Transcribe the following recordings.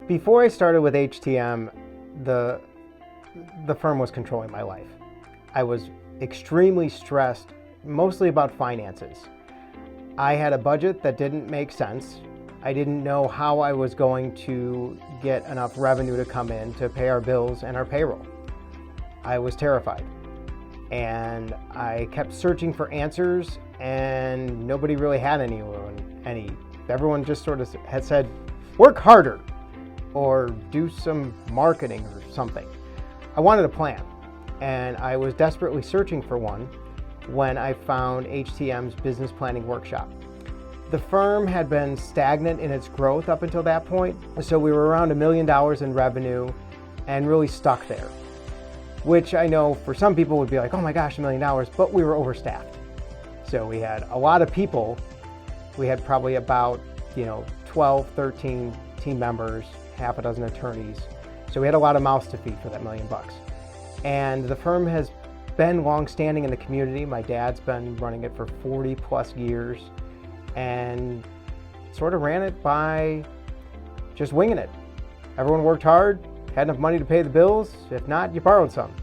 Before I started with HTM, the firm was controlling my life. I was extremely stressed, mostly about finances. I had a budget that didn't make sense. I didn't know how I was going to get enough revenue to come in to pay our bills and our payroll. I was terrified. And I kept searching for answers, and nobody really had any. Everyone just sort of had said, work harder or do some marketing or something. I wanted a plan, and I was desperately searching for one when I found HTM's business planning workshop. The firm had been stagnant in its growth up until that point, so we were around $1 million in revenue and really stuck there, which I know for some people would be like, oh my gosh, $1 million, but we were overstaffed. So we had a lot of people. We had probably about 12, 13 team members, half a dozen attorneys. So we had a lot of mouths to feed for that $1 million. And the firm has been long-standing in the community. My dad's been running it for 40 plus years and sort of ran it by just winging it. Everyone worked hard, had enough money to pay the bills. If not, you borrowed some.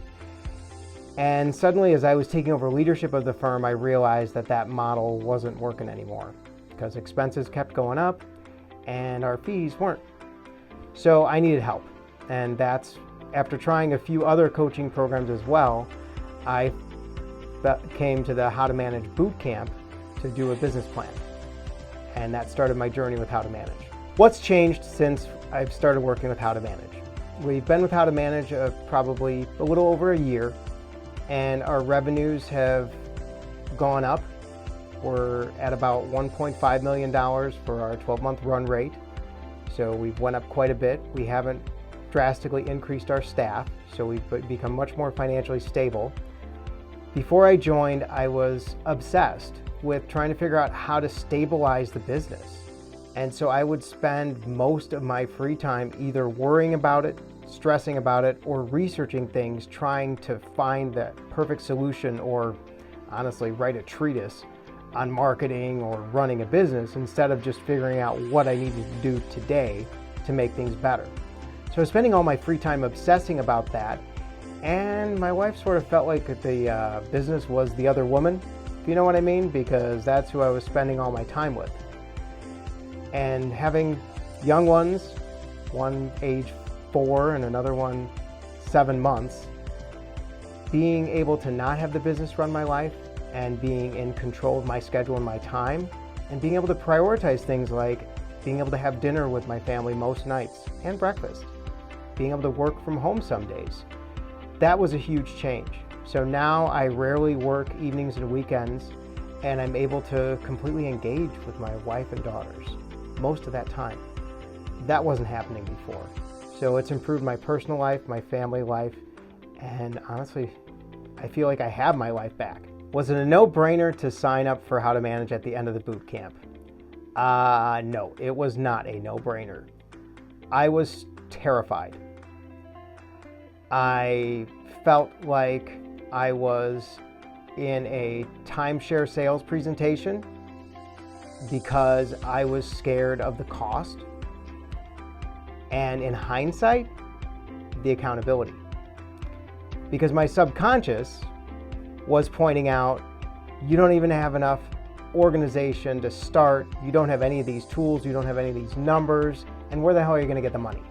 And suddenly, as I was taking over leadership of the firm, I realized that model wasn't working anymore because expenses kept going up and our fees weren't. So I needed help. And that's, after trying a few other coaching programs as well, I came to the How to Manage Bootcamp to do a business plan. And that started my journey with How to Manage. What's changed since I've started working with How to Manage? We've been with How to Manage probably a little over a year, and our revenues have gone up. We're at about $1.5 million for our 12-month run rate. So we've went up quite a bit. We haven't drastically increased our staff, so we've become much more financially stable. Before I joined, I was obsessed with trying to figure out how to stabilize the business. And so I would spend most of my free time either worrying about it, stressing about it, or researching things, trying to find the perfect solution, or honestly write a treatise on marketing or running a business, instead of just figuring out what I needed to do today to make things better. So I was spending all my free time obsessing about that, and my wife sort of felt like the business was the other woman, if you know what I mean, because that's who I was spending all my time with. And having young ones, one age 4 and another one 7 months, being able to not have the business run my life and being in control of my schedule and my time, and being able to prioritize things like being able to have dinner with my family most nights and breakfast, being able to work from home some days. That was a huge change. So now I rarely work evenings and weekends, and I'm able to completely engage with my wife and daughters most of that time. That wasn't happening before. So it's improved my personal life, my family life, and honestly, I feel like I have my life back. Was it a no-brainer to sign up for How to Manage at the end of the boot camp? No, it was not a no-brainer. I was terrified. I felt like I was in a timeshare sales presentation because I was scared of the cost. And in hindsight, the accountability. Because my subconscious was pointing out, you don't even have enough organization to start, you don't have any of these tools, you don't have any of these numbers, and where the hell are you going to get the money?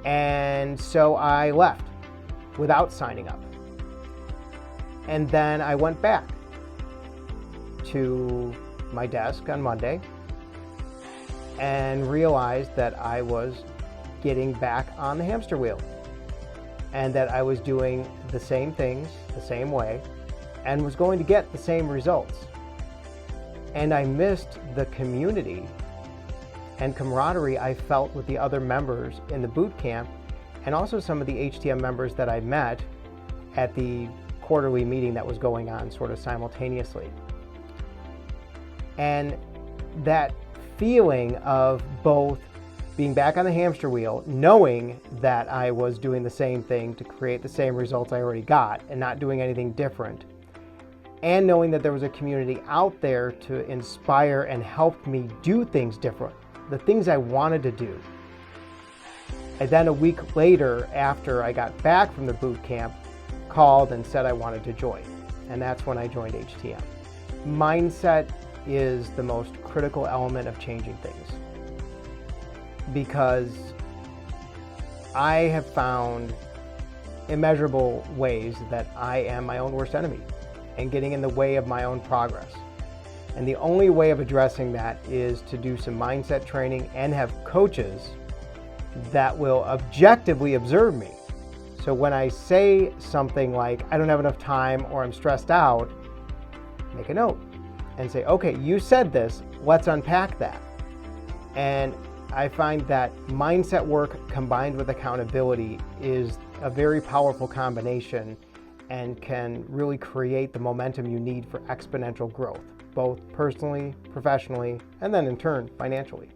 And so I left without signing up. And then I went back to my desk on Monday and realized that I was getting back on the hamster wheel, and that I was doing the same things the same way and was going to get the same results. And I missed the community and camaraderie I felt with the other members in the boot camp, and also some of the HTM members that I met at the quarterly meeting that was going on sort of simultaneously. And that feeling of both being back on the hamster wheel, knowing that I was doing the same thing to create the same results I already got and not doing anything different, and knowing that there was a community out there to inspire and help me do things different, the things I wanted to do, I then a week later, after I got back from the boot camp, called and said I wanted to join. And that's when I joined HTM. Mindset is the most critical element of changing things, because I have found immeasurable ways that I am my own worst enemy and getting in the way of my own progress. And the only way of addressing that is to do some mindset training and have coaches that will objectively observe me. So when I say something like, I don't have enough time or I'm stressed out, make a note and say, okay, you said this, let's unpack that. And I find that mindset work combined with accountability is a very powerful combination and can really create the momentum you need for exponential growth, both personally, professionally, and then in turn, financially.